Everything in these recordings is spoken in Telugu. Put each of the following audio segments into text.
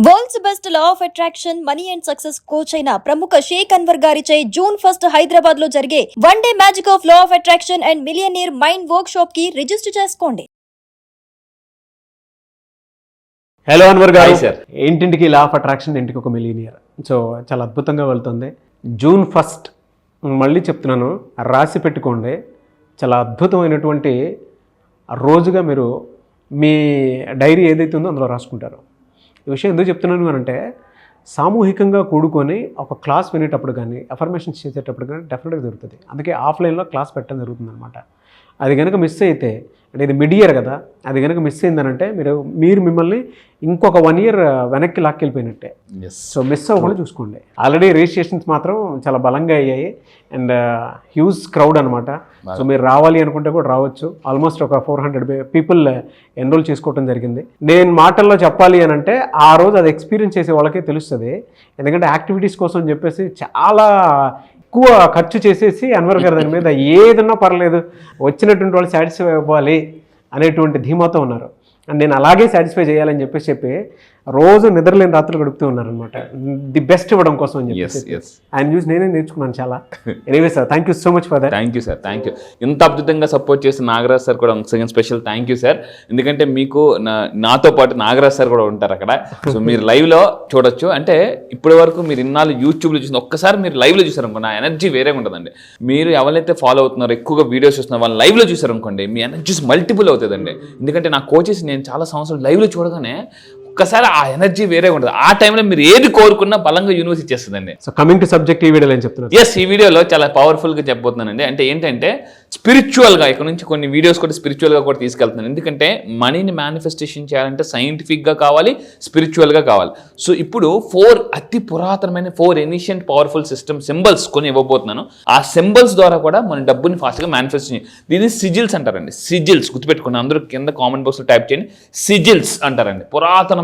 World's best law of attraction money and success coach అయిన ప్రముఖ షేక్ అన్వర్ గారిచే జూన్ 1 హైదరాబాద్ లో జరిగే one day magic of law of attraction and millionaire mind work shop కి రిజిస్టర్ చేసుకోండి. హలో అన్వర్ గారు. Hi, sir. ఇంటింటికి లా ఆఫ్ అట్రాక్షన్, ఇంటికి ఒక మిలియనియర్. సో చాలా అద్భుతంగా వెళ్తుంది. జూన్ 1 మళ్ళీ చెప్తున్నాను, రాసి పెట్టుకోండి. చాలా అద్భుతమైనటువంటి రోజుగా మీరు మీ డైరీ ఏదైతే ఉందో అందులో రాసుకుంటారు. ఈ విషయం ఎందుకు చెప్తున్నాను అని అంటే, సామూహికంగా కూడుకొని ఒక క్లాస్ వినేటప్పుడు కానీ అఫర్మేషన్స్ చేసేటప్పుడు కానీ డెఫినెట్గా జరుగుతుంది. అందుకే ఆఫ్లైన్లో క్లాస్ పెట్టడం జరుగుతుంది అనమాట. అది కనుక మిస్ అయితే, అంటే ఇది మిడ్ ఇయర్ కదా, అది కనుక మిస్ అయిందనంటే మీరు మిమ్మల్ని ఇంకొక 1 year వెనక్కి లాక్కెళ్ళిపోయినట్టే. సో మిస్ అవ్వకుండా చూసుకోండి. ఆల్రెడీ రిజిస్ట్రేషన్స్ మాత్రం చాలా బలంగా అయ్యాయి అండ్ హ్యూజ్ క్రౌడ్ అనమాట. సో మీరు రావాలి అనుకుంటే కూడా రావచ్చు. ఆల్మోస్ట్ ఒక 400 people ఎన్రోల్ చేసుకోవడం జరిగింది. నేను మాటల్లో చెప్పాలి అని అంటే, ఆ రోజు అది ఎక్స్పీరియన్స్ చేసే వాళ్ళకే తెలుస్తుంది. ఎందుకంటే యాక్టివిటీస్ కోసం చెప్పేసి చాలా ఎక్కువ ఖర్చు చేసేసి అన్వర్ గారు దాని మీద ఏదన్నా పర్లేదు, వచ్చినటువంటి వాళ్ళు సాటిస్ఫై అవ్వాలి అనేటువంటి ధీమాతో ఉన్నారు. అండ్ నేను అలాగే సాటిస్ఫై చేయాలని చెప్పి రోజు నిద్రలేని రాత్రులు గడుపుతూ ఉన్నారనమాట. ది బెస్ట్ ఇవ్వడం కోసం అని చెప్పి ఆయన చూసి నేనే నేర్చుకున్నాను చాలా. Anyway sir, thank you so much for that. Thank you sir, thank you. ఇంత అద్భుతంగా సపోర్ట్ చేసిన నాగరాజ్ సార్ కూడా second special thank you sir. ఎందుకంటే మీకు నాతో పాటు నాగరాజ్ సార్ కూడా ఉంటారు అక్కడ. సో మీరు లైవ్లో చూడొచ్చు. అంటే ఇప్పటి వరకు మీరు ఇన్నాళ్ళు యూట్యూబ్లో చూసిన ఒక్కసారి మీరు లైవ్లో చూసారనుకోండి, ఆ ఎనర్జీ వేరేగా ఉంటుందండి. మీరు ఎవరైతే ఫాలో అవుతున్నారో, ఎక్కువగా వీడియోస్ చూస్తున్నారు, వాళ్ళు లైవ్లో చూసారనుకోండి, మీ ఎనర్జీస్ మల్టిపుల్ అవుతుందండి. ఎందుకంటే నా కోచెస్ నేను చాలా సంవత్సరాలు లైవ్లో చూడగానే ఒక్కసారి ఆ ఎనర్జీ వేరే ఉంటుంది. ఆ టైంలో మీరు ఏది కోరుకున్నా బలంగా యూనివర్స్ ఇచ్చేస్తుందండి. సో కమింగ్ టు సబ్జెక్ట్, ఈ వీడియోలో ఏం చెప్తున్నారు? ఎస్, ఈ వీడియోలో చాలా పవర్ఫుల్గా చెప్పబోతున్నానండి. అంటే ఏంటంటే స్పిరిచువల్గా, ఇక్కడ నుంచి కొన్ని వీడియోస్ కూడా స్పిరిచువల్గా కూడా తీసుకెళ్తున్నాను. ఎందుకంటే మనీని మేనిఫెస్టేషన్ చేయాలంటే సైంటిఫిక్గా కావాలి, స్పిరిచువల్గా కావాలి. సో ఇప్పుడు 4 అతి పురాతనమైన 4 ఏన్షియంట్ పవర్ఫుల్ సిస్టమ్ సింబల్స్ కొన్ని ఇవ్వబోతున్నాను. ఆ సింబల్స్ ద్వారా కూడా మన డబ్బుని ఫాస్ట్గా మేనిఫెస్టేషన్, దీన్ని సిజిల్స్ అంటారండి. సిజిల్స్ గుర్తుపెట్టుకుని అందరూ కింద కామెంట్ బాక్స్లో టైప్ చేయండి. సిజిల్స్ అంటారండి. పురాతనమైన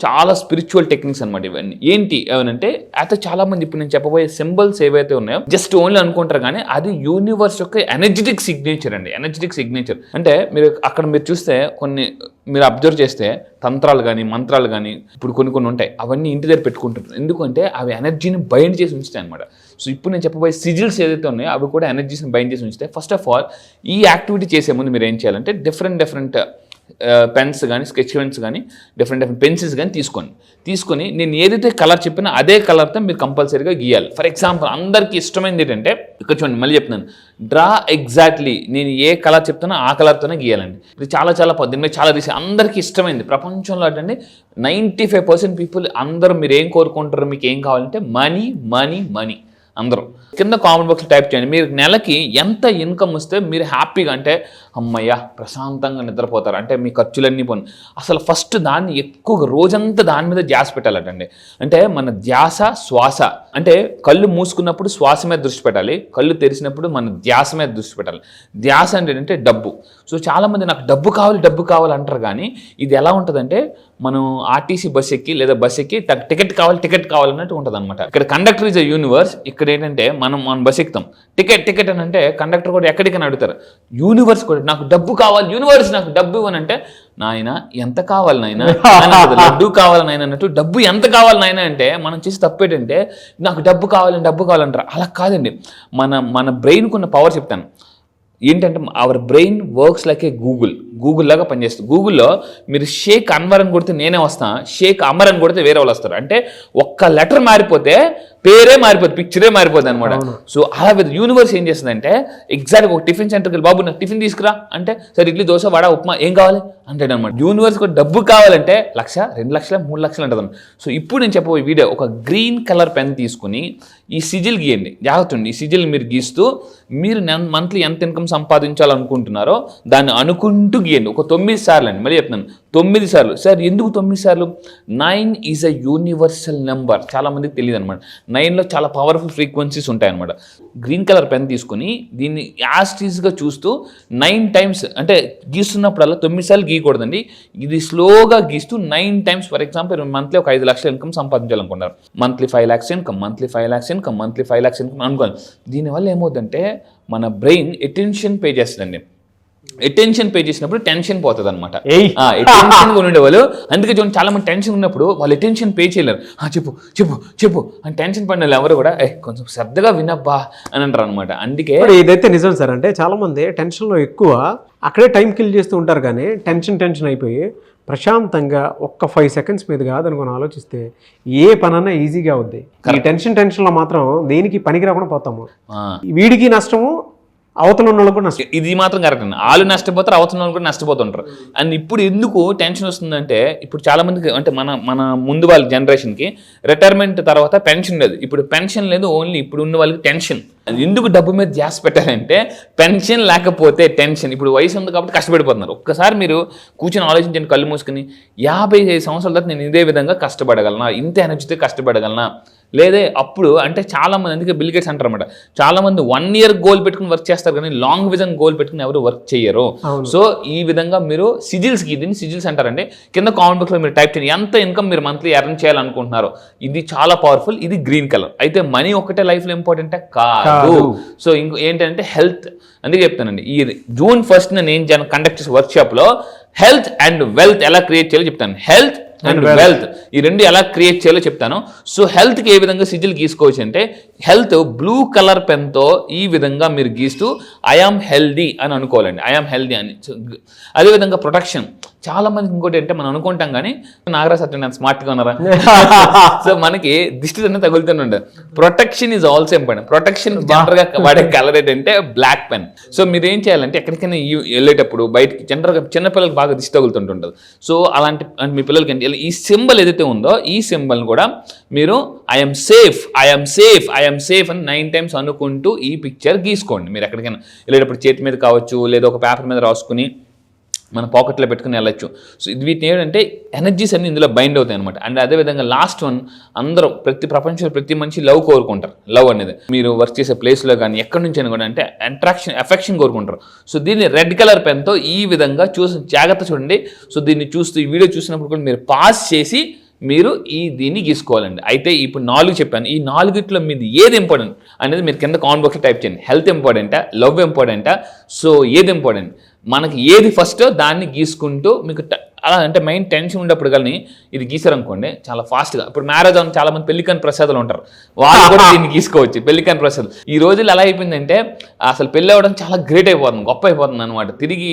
చాలా స్పిరిచువల్ టెక్నిక్స్ అనమాట ఇవన్నీ. ఏంటి ఏమనంటే, అయితే చాలా మంది ఇప్పుడు నేను చెప్పబోయే సింబల్స్ ఏవైతే ఉన్నాయో జస్ట్ ఓన్లీ అనుకుంటారు, కానీ అది యూనివర్స్ యొక్క ఎనర్జెటిక్ సిగ్నేచర్ అండి. ఎనర్జెటిక్ సిగ్నేచర్ అంటే మీరు చూస్తే కొన్ని మీరు అబ్జర్వ్ చేస్తే తంత్రాలు కానీ మంత్రాలు కానీ ఇప్పుడు కొన్ని ఉంటాయి, అవన్నీ ఇంటి దగ్గర పెట్టుకుంటుంటారు. ఎందుకంటే అవి ఎనర్జీని బైండ్ చేసి ఉంచుతాయి అనమాట. సో ఇప్పుడు నేను చెప్పబోయే సిజిల్స్ ఏదైతే ఉన్నాయో అవి కూడా ఎనర్జీని బైండ్ చేసి ఉంచుతాయి. ఫస్ట్ ఆఫ్ ఆల్ ఈ యాక్టివిటీ చేసే ముందు మీరు ఏం చేయాలంటే, డిఫరెంట్ పెన్స్ కానీ, స్కెచ్ పెన్స్ కానీ, డిఫరెంట్ పెన్సిల్స్ కానీ తీసుకొని నేను ఏదైతే కలర్ చెప్పినా అదే కలర్తో మీరు కంపల్సరీగా గీయాలి. ఫర్ ఎగ్జాంపుల్ అందరికీ ఇష్టమైనది ఏంటంటే, ఇక్కడ చూడండి మళ్ళీ చెప్తున్నాను, డ్రా ఎగ్జాక్ట్లీ నేను ఏ కలర్ చెప్తానో ఆ కలర్తోనే గీయాలండి. ఇది చాలా దీని మీద చాలా రీసెంట్ అందరికీ ఇష్టమైంది ప్రపంచంలో అంటే 95% పీపుల్ అందరూ మీరు ఏం కోరుకుంటారో, మీకు ఏం కావాలంటే మనీ మనీ మనీ. అందరూ కింద కామెంట్ బాక్స్లో టైప్ చేయండి. మీరు నెలకి ఎంత ఇన్కమ్ వస్తే మీరు హ్యాపీగా, అంటే అమ్మయ్య ప్రశాంతంగా నిద్రపోతారు, అంటే మీ ఖర్చులన్నీ పోను. అసలు ఫస్ట్ దాన్ని ఎక్కువగా రోజంతా దాని మీద ధ్యాస పెట్టాలటండి. అంటే మన ధ్యాస శ్వాస, అంటే కళ్ళు మూసుకున్నప్పుడు శ్వాస మీద దృష్టి పెట్టాలి, కళ్ళు తెరిచినప్పుడు మన ధ్యాస మీద దృష్టి పెట్టాలి. ధ్యాస అంటే డబ్బు. సో చాలామంది నాకు డబ్బు కావాలి అంటారు, కానీ ఇది ఎలా ఉంటుందంటే, మనం ఆర్టీసీ బస్ ఎక్కి లేదా బస్ ఎక్కి టికెట్ కావాలన్నట్టు ఉంటుంది అనమాట. ఇక్కడ కండక్టర్ ఈజ్ అ యూనివర్స్. ఇక్కడ ఏంటంటే మనం బస్ ఎక్కుతాం, టికెట్ అని అంటే కండక్టర్ కూడా ఎక్కడికైనా అడుగుతారు. యూనివర్స్ కూడా నాకు డబ్బు కావాలి, యూనివర్స్ నాకు డబ్బు అని అంటే, నాయన ఎంత కావాలి నాయన, డబ్బు కావాలి నాయన అన్నట్టు, డబ్బు ఎంత కావాలి నాయన అంటే మనం చేసి తప్పేటంటే నాకు డబ్బు కావాలంటారు. అలా కాదండి. మన బ్రెయిన్కి ఉన్న పవర్ చెప్తాను ఏంటంటే, our brain works like A Google లాగా పనిచేస్తుంది. గూగుల్లో మీరు షేక్ అన్వర్ అని కొడితే నేనే వస్తాను, షేక్ అమర్ అని కొడితే వేరే వాళ్ళు వస్తారు. అంటే ఒక్క లెటర్ మారిపోతే పేరే మారిపోతుంది, పిక్చరే మారిపోతుంది అనమాట. సో అలా యూనివర్స్ ఏం చేస్తుందంటే, ఎగ్జాక్ట్గా ఒక టిఫిన్ సెంటర్కి వెళ్ళి, బాబు నాకు టిఫిన్ తీసుకురా అంటే, సరే ఇడ్లీ దోశ వడ ఉప్మా ఏం కావాలి అంటాడు అనమాట. యూనివర్స్ కూడా డబ్బు కావాలంటే 1,00,000 2,00,000 3,00,000 అంటుంది. సో ఇప్పుడు నేను చెప్పబోయే వీడియో, ఒక గ్రీన్ కలర్ పెన్ తీసుకుని ఈ సిజిల్ గీయండి. జాగ్రత్త ఉండి, ఈ సిజిల్ మీరు గీస్తూ మీరు మంత్లీ ఎంత ఇన్కమ్ సంపాదించాలనుకుంటున్నారో దాన్ని అనుకుంటూ గీయండి. ఒక 9 సార్లు అండి, మళ్ళీ చెప్తున్నాను 9 సార్లు. సార్ ఎందుకు 9 సార్లు? 9 ఈజ్ అ యూనివర్సల్ నెంబర్. చాలా మందికి తెలియదు అనమాట. 9లో చాలా పవర్ఫుల్ ఫ్రీక్వెన్సీస్ ఉంటాయన్నమాట. గ్రీన్ కలర్ పెన్ తీసుకుని దీన్ని యాస్టీస్గా చూస్తూ 9 times, అంటే గీస్తున్నప్పుడల్లా 9 సార్లు గీయకూడదండి. ఇది స్లోగా గీస్తూ 9 times. ఫర్ ఎగ్జాంపుల్ మంత్లీ ఒక 5 లక్షల ఇన్కమ్ సంపాదించాలనుకున్నారు, monthly 5 lakhs income, monthly 5 lakhs income, monthly 5 lakhs income అనుకోండి. దీనివల్ల ఏమవుతుందంటే మన బ్రెయిన్ అటెన్షన్ పే చేస్తుందండి. అటెన్షన్ పే చేసినప్పుడు టెన్షన్ పోతుంది అనమాట. ఏయ్. అటెన్షన్ ఉండే వాళ్ళు, అందుకే చూడండి చాలా మంది టెన్షన్ ఉన్నప్పుడు వాళ్ళు అటెన్షన్ పే చేయలేరు. చెప్పు చెప్పు చెప్పు అని టెన్షన్ పడిన వాళ్ళు ఎవరు కూడా కొంచెం శ్రద్ధగా వినబ్బా అని అంటారు అనమాట. అందుకే మరి ఇదైతే నిజం సార్. అంటే చాలా మంది టెన్షన్లో ఎక్కువ అక్కడే టైం కిల్ చేస్తూ ఉంటారు, కానీ టెన్షన్ అయిపోయి ప్రశాంతంగా ఒక్క 5 సెకండ్స్ మీద కాదనుకుని ఆలోచిస్తే ఏ పనన్నా ఈజీగా అవుద్ది. ఈ టెన్షన్లో మాత్రం దేనికి పనికి రాకుండా పోతాము. వీడికి నష్టము, అవతల ఉన్న వాళ్ళకు నష్టం. ఇది మాత్రం కరెక్ట్ అండి. వాళ్ళు నష్టపోతారు, అవతల వాళ్ళు కూడా నష్టపోతుంటారు. అండ్ ఇప్పుడు ఎందుకు టెన్షన్ వస్తుందంటే, ఇప్పుడు చాలా మందికి అంటే మన ముందు వాళ్ళ జనరేషన్కి రిటైర్మెంట్ తర్వాత పెన్షన్ లేదు, ఇప్పుడు పెన్షన్ లేదు, ఓన్లీ ఇప్పుడు ఉన్న వాళ్ళకి టెన్షన్. ఎందుకు డబ్బు మీద ధ్యాస పెట్టారంటే పెన్షన్ లేకపోతే టెన్షన్. ఇప్పుడు వయసు ఉంది కాబట్టి కష్టపడిపోతున్నారు. ఒక్కసారి మీరు కూర్చొని ఆలోచించండి, కళ్ళు మూసుకుని 55 సంవత్సరాల తర్వాత నేను ఇదే విధంగా కష్టపడగలనా, ఇంత ఎనర్జీతో కష్టపడగలనా లేదే అప్పుడు. అంటే చాలా మంది, అందుకే బిల్ గేట్స్ అంటారు అనమాట, చాలా మంది 1 year గోల్ పెట్టుకుని వర్క్ చేస్తారు కానీ లాంగ్ విజన్ గోల్ పెట్టుకుని ఎవరు వర్క్ చేయరు. సో ఈ విధంగా మీరు సిజిల్స్కి, దీన్ని సిజిల్స్ అంటారండి, కింద కామెంట్ బాక్స్లో మీరు టైప్ చేయండి ఎంత ఇన్కమ్ మీరు మంత్లీ ఎర్న్ చేయాలనుకుంటున్నారు. ఇది చాలా పవర్ఫుల్. ఇది గ్రీన్ కలర్. అయితే మనీ ఒకటే లైఫ్లో ఇంపార్టెంట్ కాదు. సో ఇంకో ఏంటంటే హెల్త్. అందుకే చెప్తానండి, ఈ June 1st నేను కండక్ట్ చేసే వర్క్షాప్లో హెల్త్ అండ్ వెల్త్ ఎలా క్రియేట్ చేయాలో చెప్తాను. హెల్త్ అండ్ వెల్త్ ఈ రెండు ఎలా క్రియేట్ చేయాలో చెప్తాను. సో హెల్త్కి ఏ విధంగా సిజిల్ గీసుకోవచ్చు అంటే, హెల్త్ బ్లూ కలర్ పెన్తో ఈ విధంగా మీరు గీస్తూ ఐఆమ్ హెల్దీ అని అనుకోవాలండి, ఐఆమ్ హెల్దీ అని. అదేవిధంగా ప్రొటెక్షన్. చాలా మందికి ఇంకోటి అంటే మనం అనుకుంటాం కానీ నాగరాజ్ అట్లా నేను స్మార్ట్గా ఉన్నారా సో మనకి దిష్టి అన్నీ తగులుతూనే ఉండదు. Protection is also important. Protection జనరల్గా వాడే కలర్ ఏంటంటే బ్లాక్ పెన్. సో మీరు ఏం చేయాలంటే ఎక్కడికైనా వెళ్ళేటప్పుడు బయటకి జనరల్గా చిన్నపిల్లలకి బాగా దిష్టి తగులుతుంటుంటుంది. సో అలాంటి మీ పిల్లలకి ఈ సింబల్ ఏదైతే ఉందో ఈ సింబల్ని కూడా మీరు I'm safe, I'm safe, I'm safe అని 9 times అనుకుంటూ ఈ పిక్చర్ గీసుకోండి. మీరు ఎక్కడికైనా వెళ్ళేటప్పుడు చేతి మీద కావచ్చు, లేదా ఒక పేపర్ మీద రాసుకుని మన పాకెట్లో పెట్టుకుని వెళ్ళచ్చు. సో వీటిని ఏంటంటే ఎనర్జీస్ అన్ని ఇందులో బైండ్ అవుతాయి అనమాట. అండ్ అదేవిధంగా లాస్ట్ వన్, అందరూ ప్రపంచంలో ప్రతి మనిషి లవ్ కోరుకుంటారు. లవ్ అనేది మీరు వర్క్ చేసే ప్లేస్లో కానీ ఎక్కడి నుంచి అయినా కూడా అంటే ఎఫెక్షన్ కోరుకుంటారు. సో దీన్ని రెడ్ కలర్ పెన్తో ఈ విధంగా జాగ్రత్త చూడండి. సో దీన్ని చూస్తూ ఈ వీడియో చూసినప్పుడు కూడా మీరు పాస్ చేసి మీరు దీన్ని గీసుకోవాలండి. అయితే ఇప్పుడు 4 చెప్పాను. ఈ 4 మీది ఏది ఇంపార్టెంట్ అనేది మీరు కింద కామెంట్ బాక్స్లో టైప్ చేయండి. హెల్త్ ఇంపార్టెంటా, లవ్ ఇంపార్టెంటా, సో ఏది ఇంపార్టెంట్, మనకి ఏది ఫస్ట్ దాన్ని గీసుకుంటూ మీకు అలా అంటే మెయిన్ టెన్షన్ ఉండేప్పుడు కానీ ఇది గీసారనుకోండి చాలా ఫాస్ట్గా. ఇప్పుడు మ్యారేజ్ అని చాలా మంది పెళ్లికాని ప్రసాదాలు ఉంటారు, వాళ్ళు కూడా దీన్ని గీసుకోవచ్చు. పెళ్లికాని ప్రసాదం ఈ రోజుల్లో ఎలా అయిపోయిందంటే అసలు పెళ్ళి అవ్వడం చాలా గ్రేట్ అయిపోతుంది, గొప్ప అయిపోతుంది అనమాట. తిరిగి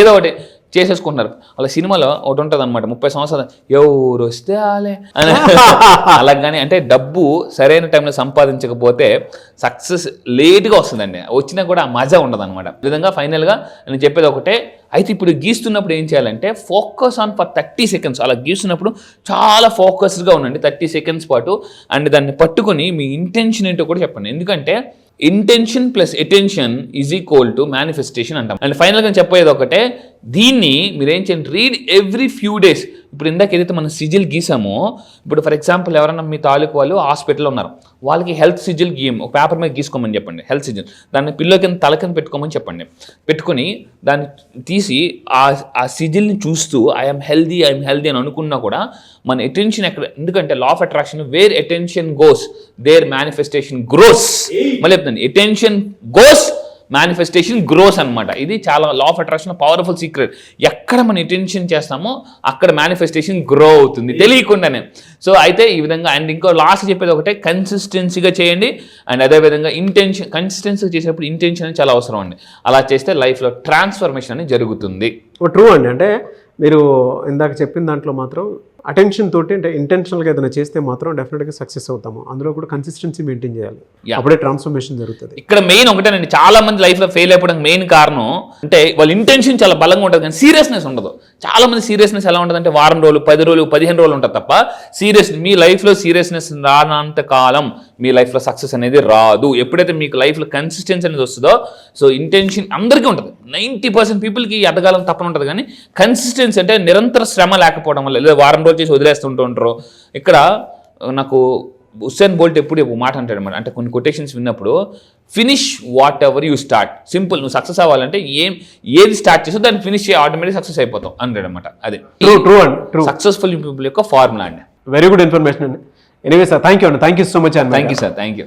ఏదో ఒకటి చేసేసుకుంటున్నారు. అలా సినిమాలో ఒకటి ఉంటుంది అనమాట, 30 సంవత్సరాలు ఎవరు వస్తే ఆలే అని అలాగని. అంటే డబ్బు సరైన టైంలో సంపాదించకపోతే సక్సెస్ లేట్గా వస్తుందండి, వచ్చినా కూడా ఆ మజా ఉండదు అనమాట. ఈ విధంగా ఫైనల్గా నేను చెప్పేది ఒకటే. అయితే ఇప్పుడు గీస్తున్నప్పుడు ఏం చేయాలంటే ఫోకస్ ఆన్ ఫర్ 30 seconds. అలా గీస్తున్నప్పుడు చాలా ఫోకస్డ్గా ఉండండి 30 seconds పాటు. అండ్ దాన్ని పట్టుకొని మీ ఇంటెన్షన్ ఏంటో కూడా చెప్పండి. ఎందుకంటే intention plus attention is equal to manifestation అంటాం. అండ్ ఫైనల్గా చెప్పేది ఒకటే, దీన్ని మీరేం చేయండి, రీడ్ ఎవ్రీ ఫ్యూ డేస్. ఇప్పుడు ఇందాక ఏదైతే మనం సిజిల్ గీసామో, ఇప్పుడు ఫర్ ఎగ్జాంపుల్ ఎవరైనా మీ తాలూకు వాళ్ళు హాస్పిటల్లో ఉన్నారు, వాళ్ళకి హెల్త్ సిజిల్ గీయం ఒక పేపర్ మీద గీసుకోమని చెప్పండి. హెల్త్ సిజిల్ దాన్ని పిల్లో కింద తల కింద పెట్టుకోమని చెప్పండి. పెట్టుకొని దాన్ని తీసి ఆ సిజిల్ని చూస్తూ ఐఎమ్ హెల్దీ అని అనుకున్నా కూడా మన అటెన్షన్ ఎక్కడ, ఎందుకంటే law of attraction, where attention goes there manifestation grows. మళ్ళీ చెప్తాను, అటెన్షన్ గోస్ మేనిఫెస్టేషన్ గ్రోస్ అనమాట. ఇది చాలా law of attraction powerful secret. ఎక్కడ మనం అటెన్షన్ చేస్తామో అక్కడ మేనిఫెస్టేషన్ గ్రో అవుతుంది తెలియకుండానే. సో అయితే ఈ విధంగా. అండ్ ఇంకో లాస్ట్ చెప్పేది ఒకటే, కన్సిస్టెన్సీగా చేయండి. అండ్ అదేవిధంగా కన్సిస్టెన్సీ చేసేటప్పుడు ఇంటెన్షన్ చాలా అవసరం అండి. అలా చేస్తే లైఫ్లో ట్రాన్స్ఫర్మేషన్ అనేది జరుగుతుంది. ట్రూ అండి. అంటే మీరు ఇందాక చెప్పిన దాంట్లో మాత్రం అటెన్షన్ తోటి అంటే ఇంటెన్షనల్గా ఏదైనా చేస్తే మాత్రం డెఫినెట్గా సక్సెస్ అవుతాము. అందులో కూడా కన్సిస్టెన్సీ మెయింటైన్ చేయాలి, అప్పుడే ట్రాన్స్ఫర్మేషన్ జరుగుతుంది. ఇక్కడ మెయిన్ ఒకటేనండి, చాలా మంది లైఫ్లో ఫెయిల్ అయిపోవడానికి మెయిన్ కారణం అంటే వాళ్ళ ఇంటెన్షన్ చాలా బలంగా ఉంటుంది కానీ సీరియస్నెస్ ఉండదు. చాలా మంది సీరియస్నెస్ ఎలా ఉంటుంది అంటే వారం రోజులు, 10 రోజులు, 15 రోజులు ఉంటుంది తప్ప మీ లైఫ్లో సీరియస్నెస్ రానంత కాలం మీ లైఫ్లో సక్సెస్ అనేది రాదు. ఎప్పుడైతే మీకు లైఫ్లో కన్సిస్టెన్సీ అనేది వస్తుందో, సో ఇంటెన్షన్ అందరికీ ఉంటుంది. 90% పీపుల్కి ఎదగాలని తప్పని ఉంటుంది కానీ కన్సిస్టెన్సీ అంటే నిరంతర శ్రమ లేకపోవడం వల్ల, లేదా వారం రోజులు చేసి వదిలేస్తుంటూ ఉంటారు. ఇక్కడ నాకు ఉసేన్ బోల్ట్ ఎప్పుడు ఒక మాట అంటాడు అనమాట, అంటే కొన్ని కొటేషన్స్ విన్నప్పుడు, finish what ever you start. Simple, నువ్వు సక్సెస్ అవ్వాలంటే ఏది స్టార్ట్ చేసో దాన్ని ఫినిష్ చేయ, ఆటోమేటిక్ సక్సెస్ అయిపోతాం అంటాడు అనమాట. అది ట్రూ సక్సెస్ఫుల్ పీపుల్ యొక్క ఫార్ములా అండి. వెరీ గుడ్ ఇన్ఫర్మేషన్ అండి. Anyway sir, thank you so much అండి. Thank you sir, thank you.